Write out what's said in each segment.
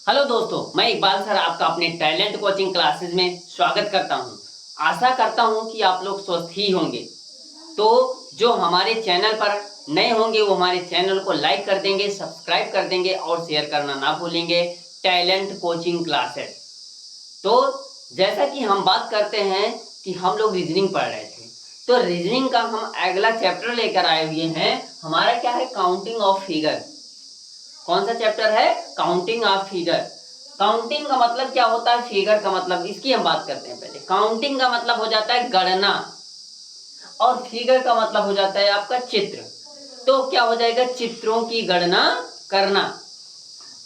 Hello दोस्तों, मैं Iqbal sir आपका अपने टैलेंट कोचिंग क्लासेस में स्वागत करता हूं। आशा करता हूं कि आप लोग स्वस्थ ही होंगे। तो जो हमारे चैनल पर नए होंगे वो हमारे चैनल को लाइक कर देंगे, सब्सक्राइब कर देंगे और शेयर करना ना भूलेंगे। Talent coaching classes. तो जैसा कि हम बात करते हैं कि हम लोग रीजनिंग पढ़ रहे थे, तो रीजनिंग का हम अगला चैप्टर लेकर आए हुए हैं। हमारा क्या है? Counting of figure. कौन सा चैप्टर है? Counting of figure. काउंटिंग का मतलब क्या होता है, फिगर का मतलब, इसकी हम बात करते हैं। पहले काउंटिंग का मतलब हो जाता है गणना, और फिगर का मतलब हो जाता है आपका चित्र। तो क्या हो जाएगा? चित्रों की गणना करना।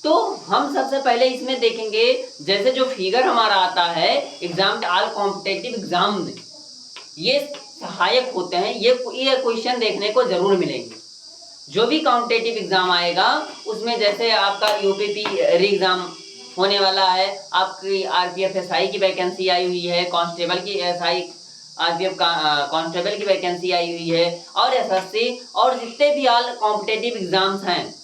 तो हम सबसे पहले इसमें देखेंगे, जैसे जो फिगर हमारा आता है एग्जाम, ऑल कॉम्पिटेटिव एग्जाम में ये सहायक होते हैं। ये क्वेश्चन देखने को जरूर मिलेंगे। जो भी कॉम्पिटेटिव एग्जाम आएगा उसमें, जैसे आपका यूपीपी री एग्जाम होने वाला है, आपकी आरपीएफ एसआई की वैकेंसी आई हुई है, कांस्टेबल की एसआई आरपीएफ कांस्टेबल की वैकेंसी आई हुई है, और एसएससी और जितने भी ऑल कॉम्पिटेटिव एग्जाम्स हैं,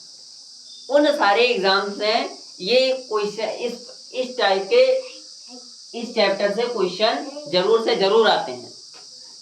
उन सारे एग्जाम्स में ये क्वेश्चन इस टाइप के इस चैप्टर से क्वेश्चन जरूर से जरूर आते हैं।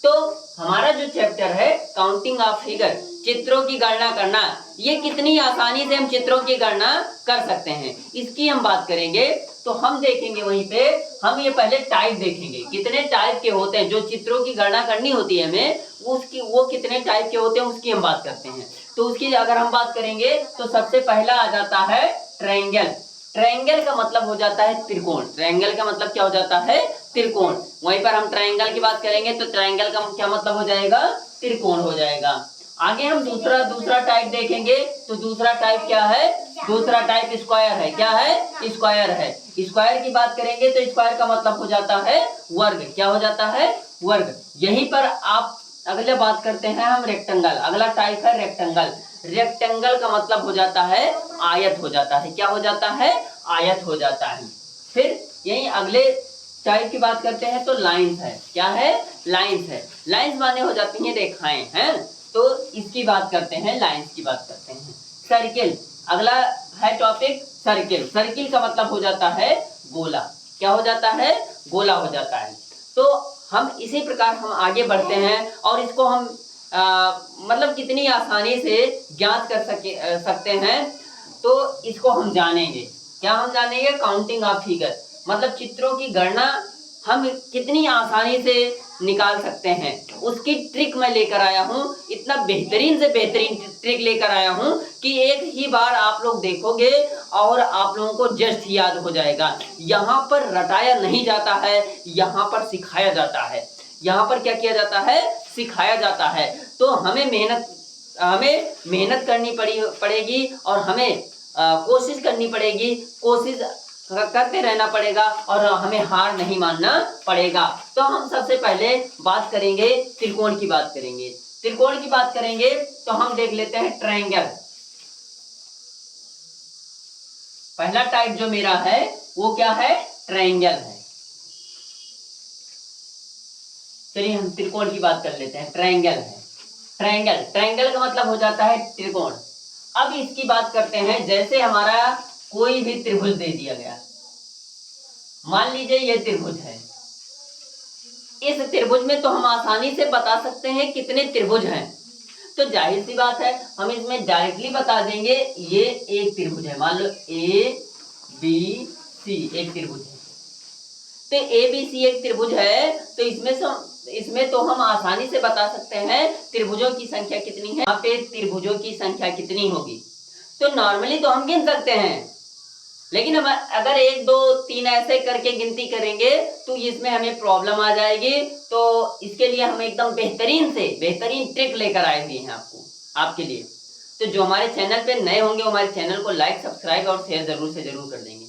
तो हमारा जो चैप्टर है काउंटिंग ऑफ फिगर, चित्रों की गणना करना, ये कितनी आसानी से हम चित्रों की गणना कर सकते हैं, इसकी हम बात करेंगे। तो हम देखेंगे वहीं पे, हम ये पहले टाइप देखेंगे, कितने टाइप के होते हैं। जो चित्रों की गणना करनी होती है हमें, वो कितने टाइप के होते हैं उसकी हम बात करते हैं। तो उसकी अगर हम बात करेंगे तो सबसे पहला आ जाता है ट्रायंगल। ट्रायंगल का मतलब हो जाता है त्रिकोण। ट्रायंगल का मतलब क्या हो जाता है? त्रिकोण। वहीं पर हम ट्रायंगल की बात करेंगे तो ट्रायंगल का क्या मतलब हो जाएगा? त्रिकोण हो जाएगा। आगे हम दूसरा टाइप देखेंगे, तो दूसरा टाइप क्या है? दूसरा टाइप स्क्वायर है। क्या है? स्क्वायर है। स्क्वायर की बात करेंगे तो स्क्वायर का मतलब हो जाता है वर्ग। क्या हो जाता है? वर्ग। यहीं पर आप अगले बात करते हैं हम रेक्टेंगल। अगला टाइप है रेक्टेंगल। रेक्टेंगल का मतलब हो जाता है आयत हो जाता है। क्या हो जाता है? आयत हो जाता है। फिर यही अगले टाइप की बात करते हैं तो लाइंस है। क्या है? लाइंस है। लाइंस माने हो जाती हैं रेखाएं हैं। तो इसकी बात करते हैं, लाइंस की बात करते हैं। सर्किल, अगला है टॉपिक सर्किल। सर्किल का मतलब हो जाता है गोला। क्या हो जाता है? गोला हो जाता है। तो हम इसी प्रकार हम आगे बढ़ते हैं और इसको हम मतलब कितनी आसानी से ज्ञात कर सकते हैं, तो इसको हम जानेंगे। क्या हम जानेंगे? काउंटिंग ऑफ फिगर, मतलब चित्रों की गणना हम कितनी आसानी से निकाल सकते हैं, उसकी ट्रिक मैं लेकर आया हूं। इतना बेहतरीन से बेहतरीन ट्रिक लेकर आया हूं कि एक ही बार आप लोग देखोगे और आप लोगों को जस्ट याद हो जाएगा। यहाँ पर रटाया नहीं जाता है, यहाँ पर सिखाया जाता है। यहाँ पर क्या किया जाता है? सिखाया जाता है। तो हमें मेहनत करनी पड़ेगी और हमें कोशिश करनी पड़ेगी। कोशिश करते रहना पड़ेगा और हमें हार नहीं मानना पड़ेगा। तो हम सबसे पहले बात करेंगे, त्रिकोण की बात करेंगे। त्रिकोण की बात करेंगे तो हम देख लेते हैं ट्रायंगल। पहला टाइप जो मेरा है वो क्या है? ट्रायंगल है। चलिए हम त्रिकोण की बात कर लेते हैं। ट्रायंगल है। ट्रायंगल, ट्रायंगल का मतलब हो जाता है त्रिकोण। अब इसकी बात करते हैं, जैसे हमारा कोई भी त्रिभुज दे दिया गया, मान लीजिए ये त्रिभुज है। इस त्रिभुज में तो हम आसानी से बता सकते हैं कितने त्रिभुज हैं। तो जाहिर सी बात है हम इसमें डायरेक्टली बता देंगे ये एक त्रिभुज है। मान लो ए बी सी एक त्रिभुज है। तो ए बी सी एक त्रिभुज है, तो इसमें तो हम आसानी से बता सकते हैं त्रिभुजों की संख्या कितनी है। यहाँ पे त्रिभुजों की संख्या कितनी होगी, तो नॉर्मली तो हम गिन सकते हैं, लेकिन हम अगर 1 2 3 ऐसे करके गिनती करेंगे तो इसमें हमें प्रॉब्लम आ जाएगी। तो इसके लिए हम एकदम बेहतरीन ट्रिक लेकर आए हुए हैं आपके लिए। तो जो हमारे चैनल पे नए होंगे हमारे चैनल को लाइक, सब्सक्राइब और शेयर जरूर से जरूर कर देंगे।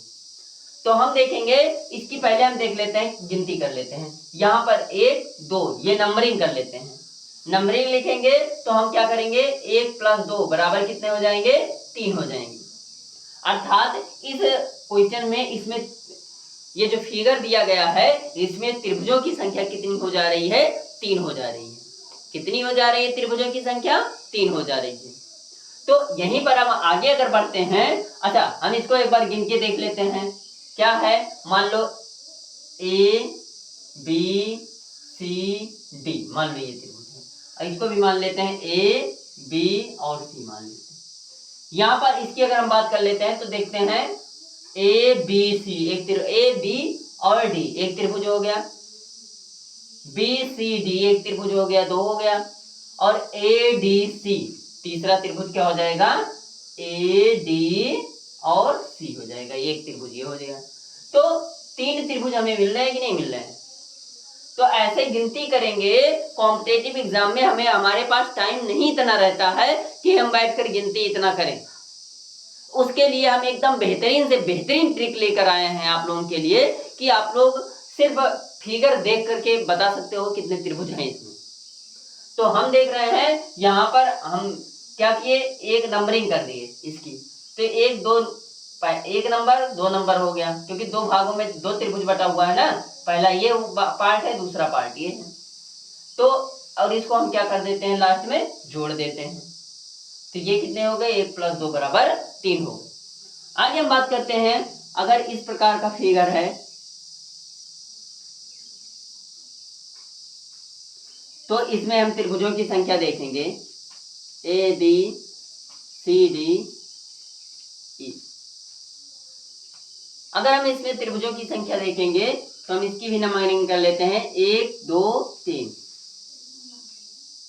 तो हम देखेंगे, इसकी पहले हम देख लेते हैं, गिनती कर लेते हैं। यहाँ पर 1 2 ये नंबरिंग कर लेते हैं। नंबरिंग लिखेंगे तो हम क्या करेंगे? 1 + 2 बराबर कितने हो जाएंगे? 3 हो जाएंगे। अर्थात इस क्वेश्चन में, इसमें ये जो फिगर दिया गया है इसमें त्रिभुजों की संख्या कितनी हो जा रही है? 3 हो जा रही है। कितनी हो जा रही है त्रिभुजों की संख्या? 3 हो जा रही है। तो यहीं पर हम आगे अगर बढ़ते हैं, अच्छा हम इसको एक बार गिन के देख लेते हैं। क्या है, मान लो ए बी सी डी, मान लो ये त्रिभुज है, और इसको भी मान लेते हैं ए बी और सी मान लेते हैं। यहाँ पर इसकी अगर हम बात कर लेते हैं तो देखते हैं ए बी सी एक ए बी और डी एक त्रिभुज हो गया, बी सी डी एक त्रिभुज हो गया, दो हो गया, और ए डी सी तीसरा त्रिभुज क्या हो जाएगा, ए डी और सी हो जाएगा, एक त्रिभुज ये हो जाएगा। तो तीन त्रिभुज हमें मिल रहे हैं कि नहीं मिल रहे हैं। तो ऐसे गिनती करेंगे, कॉम्पिटेटिव एग्जाम में हमें हमारे पास टाइम नहीं इतना रहता है कि हम बैठकर गिनती इतना करें। उसके लिए हम एकदम बेहतरीन से बेहतरीन ट्रिक लेकर आए हैं आप लोगों के लिए कि आप लोग सिर्फ फिगर देख करके बता सकते हो कितने त्रिभुज हैं इसमें। तो हम देख रहे हैं यहाँ पर हम क्या किए, एक नंबरिंग कर दिए इसकी, तो एक दो एक नंबर दो नंबर हो गया, क्योंकि दो भागों में दो त्रिभुज बटा हुआ है ना, पहला ये पार्ट है, दूसरा पार्ट ये है। तो और इसको हम क्या कर देते हैं, लास्ट में जोड़ देते हैं। तो ये कितने हो गए, 1 + 2 = 3 हो गए। आगे हम बात करते हैं, अगर इस प्रकार का फिगर है तो इसमें हम त्रिभुजों की संख्या देखेंगे, ए बी सी डी ई। अगर हम इसमें त्रिभुजों की संख्या देखेंगे तो हम इसकी भी नंबरिंग कर लेते हैं, 1 2 3,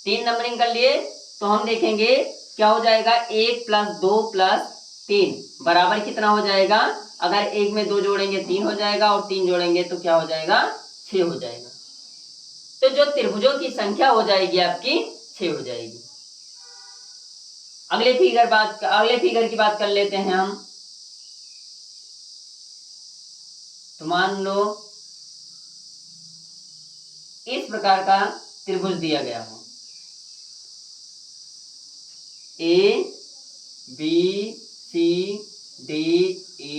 3 नंबरिंग कर लिए। तो हम देखेंगे क्या हो जाएगा, 1 + 2 + 3 बराबर कितना हो जाएगा, अगर एक में 2 जोड़ेंगे 3 हो जाएगा, और 3 जोड़ेंगे तो क्या हो जाएगा, 6 हो जाएगा। तो जो त्रिभुजों की संख्या हो जाएगी आपकी 6 हो जाएगी। अगले फिगर की बात कर लेते हैं हम। तो मान लो इस प्रकार का त्रिभुज दिया गया हो, A B C D E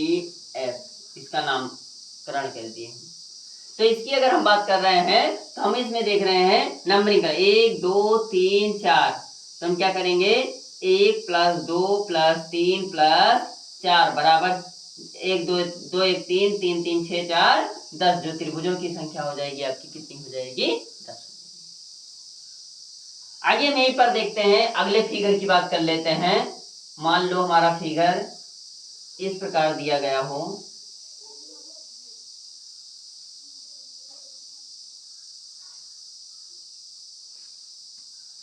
F, इसका नामकरण कर दिए। तो इसकी अगर हम बात कर रहे हैं तो हम इसमें देख रहे हैं नंबरिंग का 1 2 3 4। तो हम क्या करेंगे, 1 + 2 + 3 + 4 बराबर 1 2 2 1 3 3 3 6 4 10। जो त्रिभुजों की संख्या हो जाएगी आपकी कितनी हो जाएगी, 10। आगे हम यहीं पर देखते हैं, अगले फिगर की बात कर लेते हैं। मान लो हमारा फिगर इस प्रकार दिया गया हो,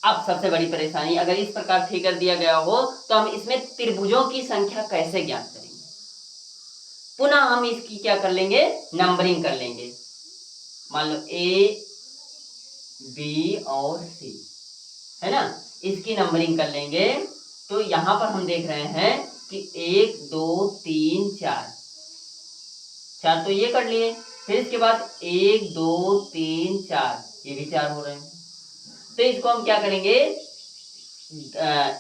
अब सबसे बड़ी परेशानी, अगर इस प्रकार फिगर दिया गया हो तो हम इसमें त्रिभुजों की संख्या कैसे ज्ञात करेंगे। पुनः हम इसकी क्या कर लेंगे, नंबरिंग कर लेंगे। मान लो ए बी और सी है ना, इसकी नंबरिंग कर लेंगे। तो यहां पर हम देख रहे हैं कि 1 2 3 4 4 तो ये कर लिए, फिर इसके बाद 1 2 3 4 ये भी 4 हो रहे हैं। तो इसको हम क्या करेंगे,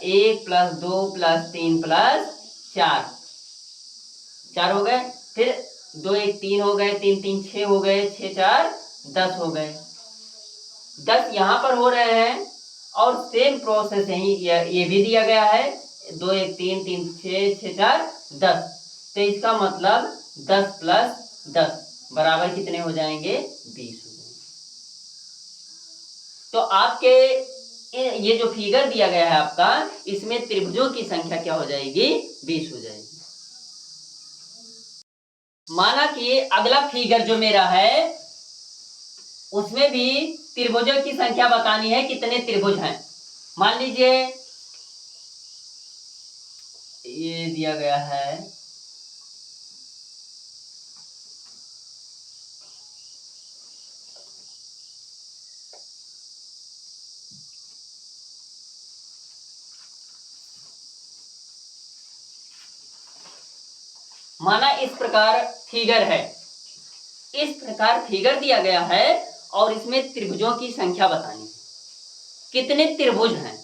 1 + 2 + 3 + 4 4 हो गए, फिर 2 1 3 हो गए, 3 3 6 हो गए, 6 4 10 हो गए। 10 यहाँ पर हो रहे हैं, और सेम प्रोसेस यही ये भी दिया गया है, 2 1 3 3 6 6 4 10। तो इसका मतलब 10 + 10 बराबर कितने हो जाएंगे, 20 हो जाएंगे। तो आपके ये जो फिगर दिया गया है आपका, इसमें त्रिभुजों की संख्या क्या हो जाएगी, 20 हो जाएगी। माना कि अगला फिगर जो मेरा है उसमें भी त्रिभुजों की संख्या बतानी है, कितने त्रिभुज हैं। मान लीजिए ये दिया गया है, माना इस प्रकार फिगर है, इस प्रकार फिगर दिया गया है और इसमें त्रिभुजों की संख्या बतानी है, कितने त्रिभुज हैं।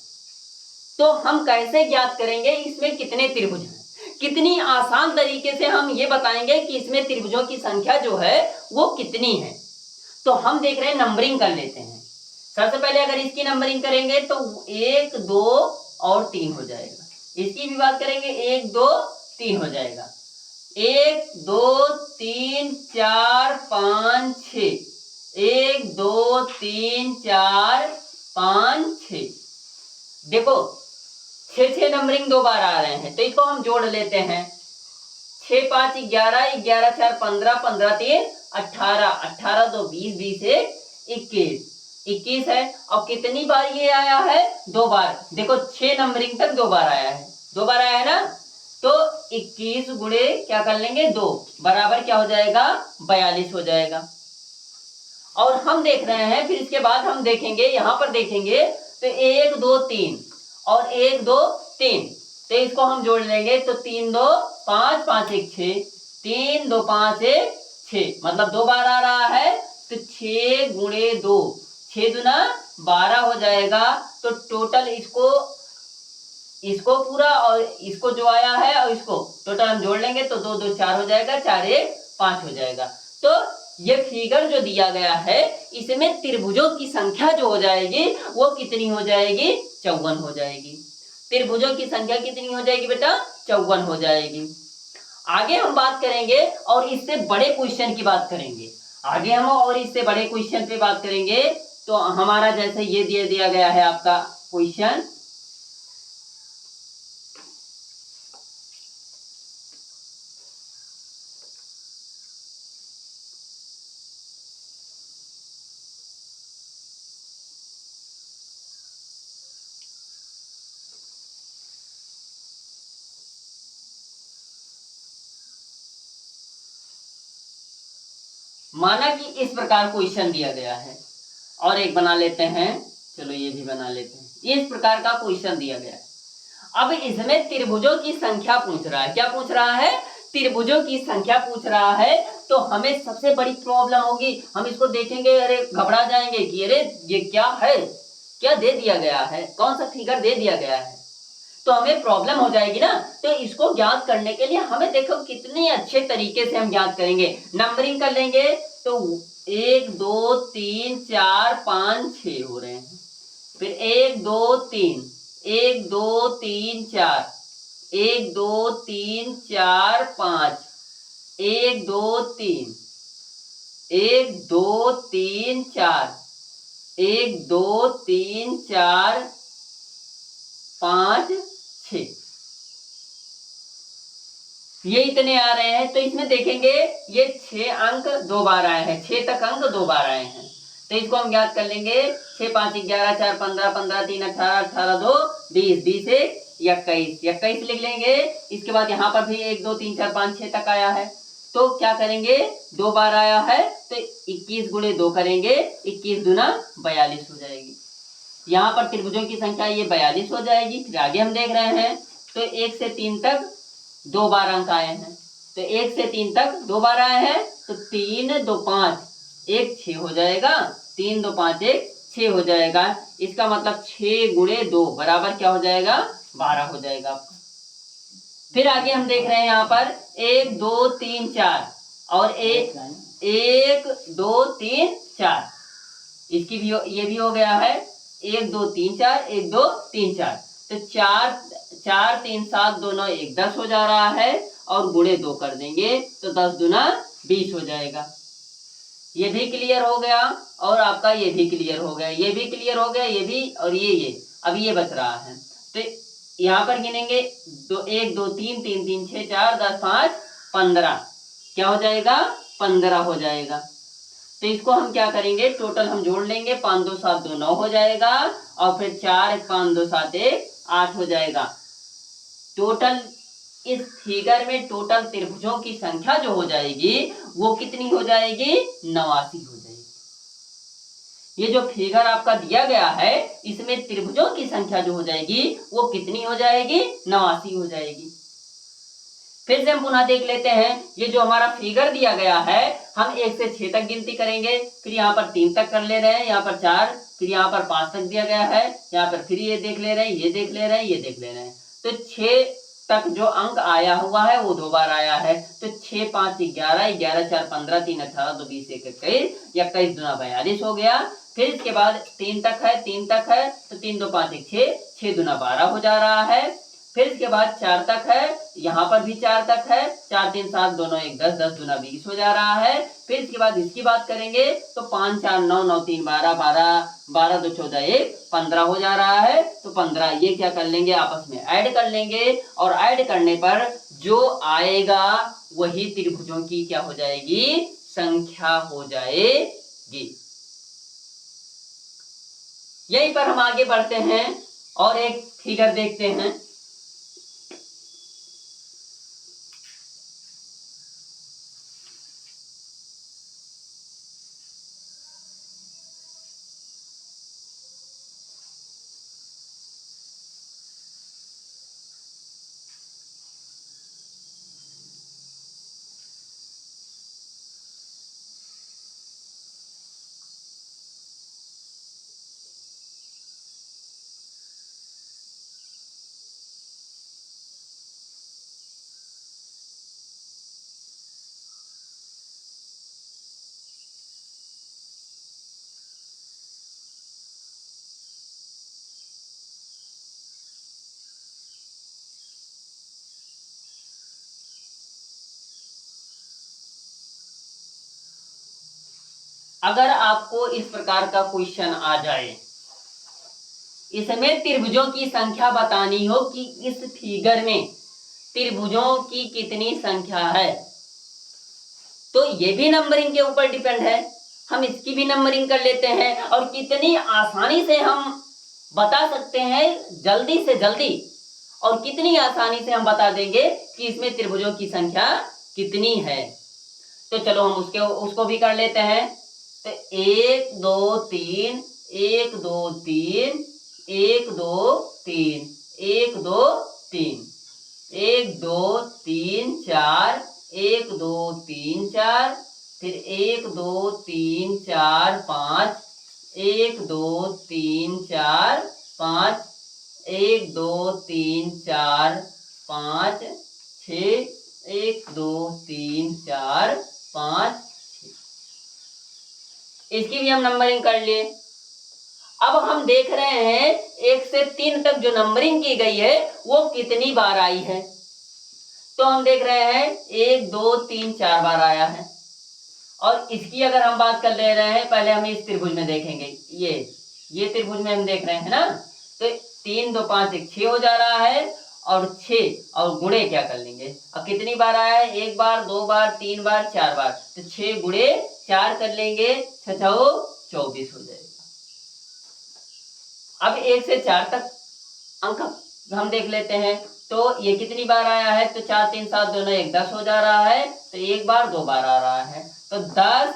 तो हम कैसे ज्ञात करेंगे इसमें कितने त्रिभुज हैं। कितनी आसान तरीके से हम ये बताएंगे कि इसमें त्रिभुजों की संख्या जो है वो कितनी है। तो हम देख रहे हैं, नंबरिंग कर लेते हैं। सबसे पहले अगर इसकी नंबरिंग करेंगे तो 1 2 और 3 हो जाएगा। इसकी भी बात करेंगे, 1 2 3 हो जाएगा। 1 2 3 4 5 6, 1 2 3 4 5 6। देखो 6 नंबरिंग 2 बार आ रहे हैं, तो इसको हम जोड़ लेते हैं। 6 5 11, 11 4 15, 15 3 18, 18 2 20, 20 1 21, 21 है। और कितनी बार ये आया है? 2 बार। देखो 6 नंबरिंग तक 2 बार आया है, 2 बार आया है ना। तो 21 गुणे क्या कर लेंगे 2, बराबर क्या हो जाएगा? 42 हो जाएगा। और हम देख रहे हैं, फिर इसके बाद हम देखेंगे, यहां पर देखेंगे तो 1 2 3 और 1 2 3, तो इसको हम जोड़ लेंगे तो 3 2 5, 5 1 6, 3 2 5 1 6, मतलब 2 बार आ रहा है। तो 6 गुणे 2, 6 दूना 12 हो जाएगा। तो टोटल इसको पूरा और इसको जो आया है और इसको टोटल हम जोड़ लेंगे तो 2 2 4 हो जाएगा, 4 1 5 हो जाएगा। तो ये फिगर जो दिया गया है, इसमें त्रिभुजों की संख्या जो हो जाएगी वो कितनी हो जाएगी? 54 हो जाएगी। त्रिभुजों की संख्या कितनी हो जाएगी बेटा? 54 हो जाएगी। आगे हम बात करेंगे और इससे बड़े क्वेश्चन की बात करेंगे। आगे हम और इससे बड़े क्वेश्चन पे बात करेंगे। तो हमारा जैसे ये दिया गया है आपका क्वेश्चन, माना कि इस प्रकार क्वेश्चन दिया गया है, और एक बना लेते हैं, चलो ये भी बना लेते हैं। ये इस प्रकार का क्वेश्चन दिया गया है। अब इसमें त्रिभुजों की संख्या पूछ रहा है। क्या पूछ रहा है? त्रिभुजों की संख्या पूछ रहा है। तो हमें सबसे बड़ी प्रॉब्लम होगी, हम इसको देखेंगे, अरे घबरा जाएंगे कि अरे ये क्या है, क्या दे दिया गया है, कौन सा फिगर दे दिया गया है, तो हमें प्रॉब्लम हो जाएगी ना। तो इसको ज्ञात करने के लिए हमें देखो कितने अच्छे तरीके से हम ज्ञात करेंगे। नंबरिंग कर लेंगे तो 1 2 3 4 5 6 हो रहे हैं। फिर 1 2 3, 1 2 3 4, 1 2 3 4 5, 1 2 3, 1 2 3 4, 1 2 3 4 5 6, ये इतने आ रहे हैं। तो इसमें देखेंगे ये 6 अंक 2 बार आए हैं, 6 तक अंक 2 बार आए हैं। तो इसको हम ज्ञात कर लेंगे। 6 5 11 4 15, 15 3 18, 18 2 20, 20 1 21, 21 लिख लेंगे। इसके बाद यहाँ पर भी 1 2 3 4 5 6 तक आया है। तो क्या करेंगे? 2 बार आया है तो 21 गुणे 2 करेंगे, 21 दूना 42 हो जाएगी। यहाँ पर त्रिभुजों की संख्या ये 42 हो जाएगी। फिर आगे हम देख रहे हैं तो 1 से 3 तक 2 बार अंक आए हैं। तो 1 से 3 तक 2 बार आए हैं तो 3 2 5 1 6 हो जाएगा, 3 2 5 1 6 हो जाएगा। इसका मतलब 6 गुणे 2 बराबर क्या हो जाएगा? 12 हो जाएगा। फिर आगे हम देख रहे हैं यहाँ पर 1 2 3 4 और 1 2 3 4, इसकी भी ये भी हो गया है। 1 2 3 4, 1 2 3 4, तो 4 4 3 7 2 9 1 10 हो जा रहा है। और गुणे 2 कर देंगे तो 10 दूना 20 हो जाएगा। ये भी क्लियर हो गया और आपका ये भी क्लियर हो गया, ये भी क्लियर हो गया, ये भी, और ये अब ये बच रहा है। तो यहाँ पर गिनेंगे 1 2 3 3 3 6 4 10 5 15, क्या हो जाएगा? 15 हो जाएगा। तो इसको हम क्या करेंगे? टोटल हम जोड़ लेंगे, 5 2 7 2 9 हो जाएगा, और फिर 4 1 5 2 7 1 8 हो जाएगा। टोटल इस फिगर में टोटल त्रिभुजों की संख्या जो हो जाएगी वो कितनी हो जाएगी? 89 हो जाएगी। ये जो फिगर आपका दिया गया है इसमें त्रिभुजों की संख्या जो हो जाएगी वो कितनी हो जाएगी? 89 हो जाएगी। फिर से हम पुनः देख लेते हैं, ये जो हमारा फिगर दिया गया है हम 1 से 6 तक गिनती करेंगे, फिर यहाँ पर 3 तक कर ले रहे हैं, यहाँ पर 4, फिर यहाँ पर 5 तक दिया गया है, यहाँ पर फिर ये देख ले रहे हैं, ये देख ले रहे हैं, ये देख ले रहे हैं। तो 6 तक जो अंक आया हुआ है वो 2 बार आया है। तो 6 5 11, 11 4 15, 3 18 2 20 1 21, 21 दूना 42 हो गया। फिर इसके बाद 3 तक है, 3 तक है तो 3 2 5 1 6, 6 दूना 12 हो जा रहा है। फिर इसके बाद 4 तक है, यहाँ पर भी 4 तक है, 4 3 7 दोनों 1 10, 10 दूना 20 हो जा रहा है। फिर इसके बाद इसकी बात करेंगे तो 5 4 9, 9 3 12, 12 12 2 14 1 15 हो जा रहा है। तो 15 ये क्या कर लेंगे, आपस में ऐड कर लेंगे, और ऐड करने पर जो आएगा वही त्रिभुजों की क्या हो जाएगी, संख्या हो जाएगी। यहीं पर हम आगे बढ़ते हैं और एक फिगर देखते हैं। अगर आपको इस प्रकार का क्वेश्चन आ जाए, इसमें त्रिभुजों की संख्या बतानी हो कि इस फिगर में त्रिभुजों की कितनी संख्या है, तो ये भी नंबरिंग के ऊपर डिपेंड है। हम इसकी भी नंबरिंग कर लेते हैं और कितनी आसानी से हम बता सकते हैं, जल्दी से जल्दी, और कितनी आसानी से हम बता देंगे कि इसमें त्रिभुजों की संख्या कितनी है। तो चलो हम उसको भी कर लेते हैं। तो 1 2 3 1 2 3 1 2 3 1 2 3 1 2 3 4 1 2 3 4, फिर 1 2 3 4 5 1 2 3 4 5 1 2 3 4 5 6 1 2 3 4 5 6। इसकी भी हम नंबरिंग कर लिए। अब हम देख रहे हैं 1 से 3 तक जो नंबरिंग की गई है वो कितनी बार आई है। तो हम देख रहे हैं 1 2 3 4 बार आया है। और इसकी अगर हम बात कर ले रहे हैं, पहले हम इस त्रिभुज में देखेंगे, ये त्रिभुज में हम देख रहे हैं ना। तो 3 2 5 1 6 हो जा रहा है, और 6 और गुणे क्या कर लेंगे, अब कितनी बार आया है, 1 बार 2 बार 3 बार 4 बार, तो 6 गुणे 4 कर लेंगे, 6 24 हो जाएगा। अब 1 से 4 तक अंक हम देख लेते हैं। तो ये कितनी बार आया है, तो 4 3 7 दोनों 1 10 हो जा रहा है। तो 1 बार 2 बार आ रहा है, तो 10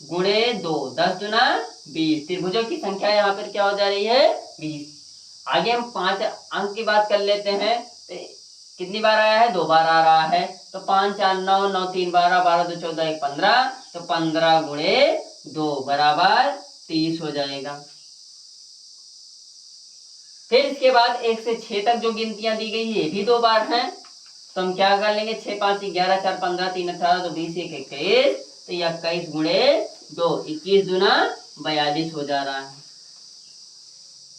गुणे 2, 10 दुना 20। त्रिभुजों की संख्या यहाँ पर क्या हो जा रही है, 20। आगे हम 5 अंक की बात कर लेते हैं। तो कितनी बार आया है, 2 बार आ रहा है। तो 5 4 9, 9 3 12, 12 2 14 1 15, तो 15 गुणे 2 बराबर 30 हो जाएगा। फिर इसके बाद 1 से 6 तक जो गिनतियां दी गई है ये भी 2 बार हैं। तो हम क्या कर लेंगे, 6 5 11 4 15 3 18, तो 20 1 21, तो 21 गुणे 2, 21 दुना 42 हो जा रहा है।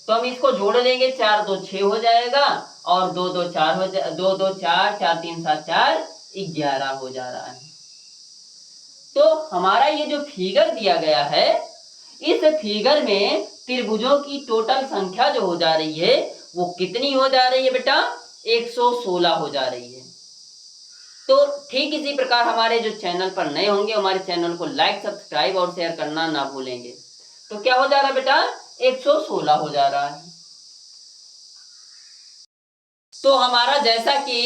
तो हम इसको जोड़ लेंगे, 4 2 6 हो जाएगा, और 2 2 4 हो जाए, 2 2 4 4 3 7 4 11 हो जा रहा है। तो हमारा ये जो फिगर दिया गया है, इस फिगर में त्रिभुजों की टोटल संख्या जो हो जा रही है वो कितनी हो जा रही है बेटा, 116 हो जा रही है। तो ठीक इसी प्रकार हमारे जो चैनल पर नए होंगे, हमारे चैनल को लाइक सब्सक्राइब और शेयर करना ना भूलेंगे। तो क्या हो जा रहा है बेटा, 116 हो जा रहा है। तो हमारा जैसा कि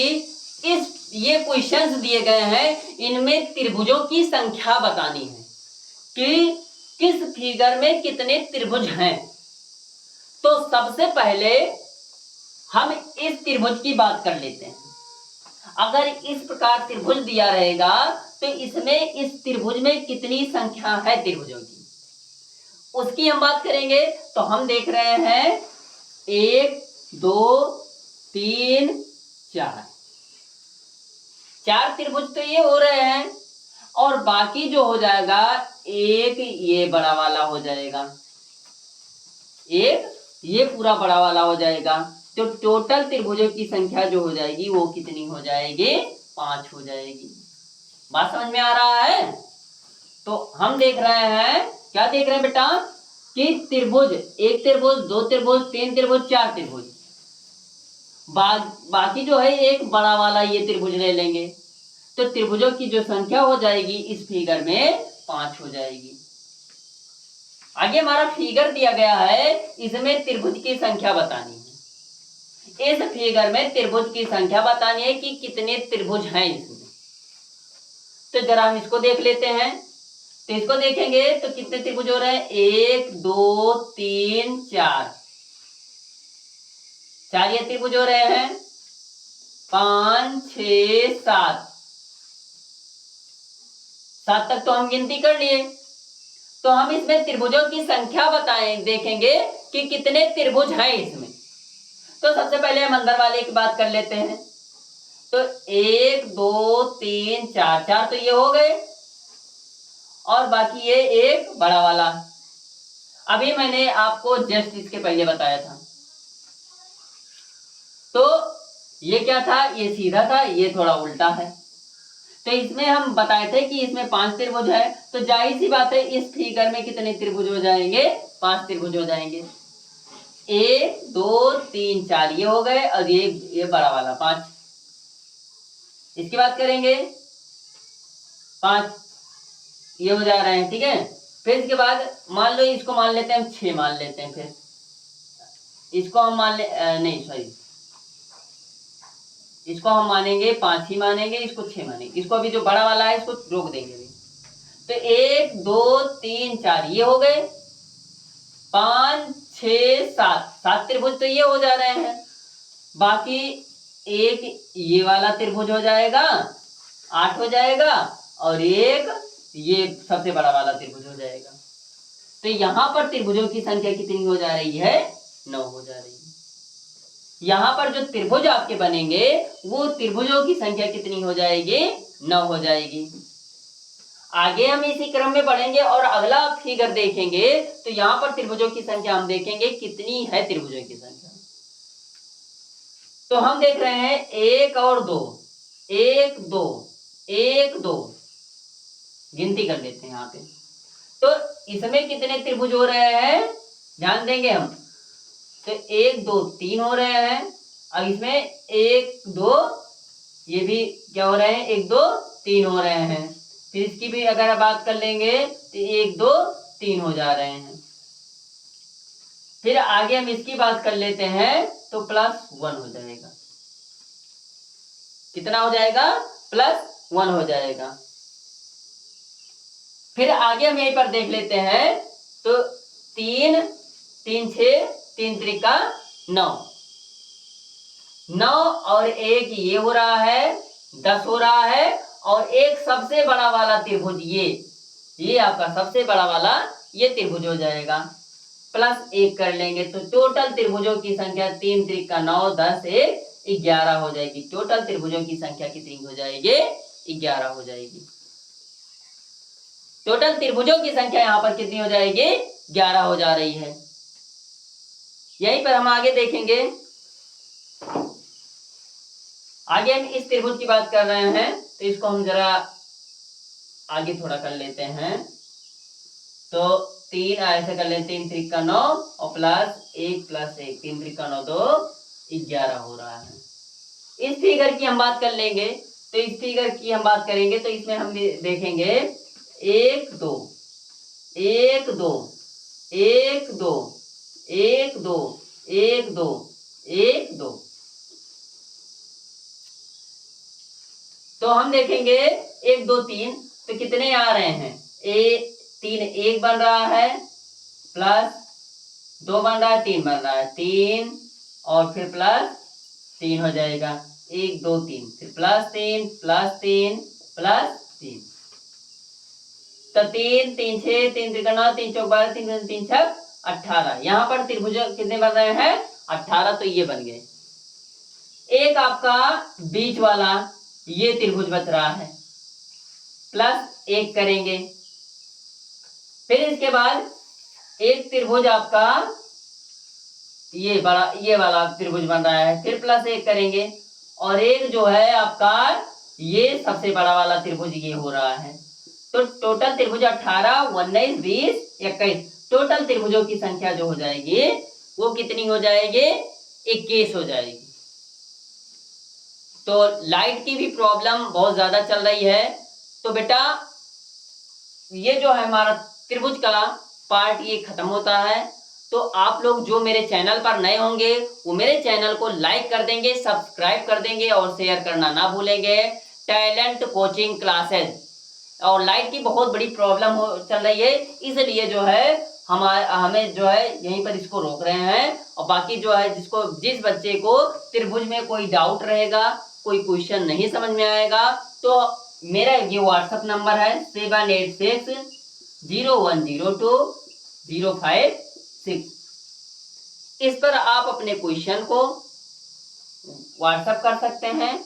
ये क्वेश्चंस दिए गए हैं, इनमें त्रिभुजों की संख्या बतानी है कि किस फिगर में कितने त्रिभुज हैं। तो सबसे पहले हम इस त्रिभुज की बात कर लेते हैं। अगर इस प्रकार त्रिभुज दिया रहेगा तो इसमें इस त्रिभुज में कितनी संख्या है त्रिभुजों की, उसकी हम बात करेंगे। तो हम देख रहे हैं 1 2 3 4, 4 त्रिभुज तो ये हो रहे हैं, और बाकी जो हो जाएगा एक ये बड़ा वाला हो जाएगा, एक ये पूरा बड़ा वाला हो जाएगा, तो टोटल त्रिभुजों की संख्या जो हो जाएगी वो कितनी हो जाएगी? 5 हो जाएगी। बात समझ में आ रहा है? तो हम देख रहे हैं, क्या देख रहे हैं बेटा, कि त्रिभुज, एक त्रिभुज, दो त्रिभुज, तीन त्रिभुज, चार त्रिभुज, बाकी जो है एक बड़ा वाला ये त्रिभुज ले लेंगे, तो त्रिभुजों की जो संख्या हो जाएगी इस फिगर में 5 हो जाएगी। आगे हमारा फिगर दिया गया है, इसमें त्रिभुज की संख्या बतानी है। इस फिगर में त्रिभुज की संख्या बतानी है कि कितने त्रिभुज हैं इसमें। तो जरा हम इसको देख लेते हैं। तो इसको देखेंगे तो कितने त्रिभुज हो रहे हैं? 1 2 3 4, चार ये त्रिभुज हो रहे हैं। 5 6 7, 7 तक तो हम गिनती कर लिए। तो हम इसमें त्रिभुजों की संख्या बताएं, देखेंगे कि कितने त्रिभुज हैं इसमें। तो सबसे पहले हम अंदर वाले की बात कर लेते हैं। तो 1 2 3 4, 4 तो ये हो गए, और बाकी ये एक बड़ा वाला। अभी मैंने आपको जस्ट इसके पहले बताया था। तो ये क्या था? ये सीधा था, ये थोड़ा उल्टा है। तो इसमें हम बताए थे कि इसमें 5 त्रिभुज है, तो जाहिर सी बात है इस फिगर में कितने त्रिभुज हो जाएंगे? 5 त्रिभुज हो जाएंगे। 1 2 3 4 ये हो गए, और ये बड़ा वाला 5। इसकी बात करेंगे, 5 ये हो जा रहे हैं, ठीक है। फिर इसके बाद मान लो इसको मान लेते हैं हम 6 मान लेते हैं। फिर इसको हम मान ले नहीं सॉरी, इसको हम मानेंगे 5 ही मानेंगे, इसको 6 मानेंगे। इसको अभी जो बड़ा वाला है इसको रोक देंगे अभी। तो 1 2 3 4 ये हो गए, 5 6 7, 7 त्रिभुज तो ये हो जा रहे हैं। बाकी एक ये वाला त्रिभुज हो जाएगा, 8 हो जाएगा, और एक ये सबसे बड़ा वाला त्रिभुज हो जाएगा। तो यहां पर त्रिभुजों की संख्या कितनी हो जा रही है? 9 हो जा रही है। यहां पर जो त्रिभुज आपके बनेंगे वो त्रिभुजों की संख्या कितनी हो जाएगी? 9 हो जाएगी। आगे हम इसी क्रम में बढ़ेंगे और अगला फिगर देखेंगे, तो यहां पर त्रिभुजों की संख्या हम देखेंगे कितनी है त्रिभुजों की संख्या। तो हम देख रहे हैं 1 और 2, 1 2 1 2, गिनती कर लेते हैं यहाँ पे। तो इसमें कितने त्रिभुज हो रहे हैं? ध्यान देंगे हम। तो 1 2 3 हो रहे हैं, और इसमें 1 2 ये भी क्या हो रहे हैं? 1 2 3 हो रहे हैं। फिर इसकी भी अगर बात कर लेंगे तो 1 2 3 हो जा रहे हैं। फिर आगे हम इसकी बात कर लेते हैं तो +1 हो जाएगा। कितना हो जाएगा? +1 हो जाएगा। फिर आगे हम यहीं पर देख लेते हैं, तो 3 3 6 3 त्रिका 9, 9 और 1 ये हो रहा है, 10 हो रहा है। और एक सबसे बड़ा वाला त्रिभुज ये आपका सबसे बड़ा वाला ये त्रिभुज हो जाएगा। +1 कर लेंगे तो टोटल त्रिभुजों की संख्या 3 त्रिका 9 10 1 11 हो जाएगी। टोटल त्रिभुजों की संख्या कितनी हो जाएगी? 11 हो जाएगी। टोटल त्रिभुजों की संख्या यहां पर कितनी हो जाएगी? 11 हो जा रही है। यहीं पर हम आगे देखेंगे। आगे हम इस त्रिभुज की बात कर रहे हैं, तो इसको हम जरा आगे थोड़ा कर लेते हैं। तो 3 ऐसे कर लेते हैं, 3 त्रिका 9 और +1 +1, 3 त्रिका 9 2 11 हो रहा है। इस फिगर की हम बात कर लेंगे। तो इस फिगर की हम बात करेंगे तो इसमें हम देखेंगे 1 2 1 2 1 2 1 2 1 2 1 2। तो हम देखेंगे 1 2 3, तो कितने आ रहे हैं? 3 1 बन रहा है, +2 बन रहा है, 3 बन रहा है, 3 और फिर +3 हो जाएगा। 1 2 3, फिर +3 +3 +3। तो 3 3 6 3 त्रिका 9 3 चौक 12 3 3 6 18। यहाँ पर त्रिभुज कितने बन रहे हैं? 18। तो ये बन गए। एक आपका बीच वाला ये त्रिभुज बच रहा है, +1 करेंगे। फिर इसके बाद एक त्रिभुज आपका ये वाला त्रिभुज बन रहा है, फिर प्लस 1 करेंगे और एक जो है आपका ये सबसे बड़ा वाला त्रिभुज ये हो रहा है। तो टोटल त्रिभुज 18, 19, 20, 21, टोटल त्रिभुजों की संख्या जो हो जाएगी वो कितनी हो जाएगी? 21 हो जाएगी। तो लाइट की भी प्रॉब्लम बहुत ज्यादा चल रही है। तो बेटा ये जो है हमारा त्रिभुज का पार्ट ये खत्म होता है। तो आप लोग जो मेरे चैनल पर नए होंगे वो मेरे चैनल को लाइक कर देंगे, सब्सक्राइब कर देंगे और शेयर करना ना भूलेंगे। Talent coaching classes. और लाइट की बहुत बड़ी प्रॉब्लम चल रही है, इसलिए जो है हमें जो है यहीं पर इसको रोक रहे हैं। और बाकी जो है जिस बच्चे को त्रिभुज में कोई डाउट रहेगा, कोई क्वेश्चन नहीं समझ में आएगा, तो मेरा ये व्हाट्सएप नंबर है 7860102056। इस पर आप अपने क्वेश्चन को व्हाट्सएप कर सकते हैं।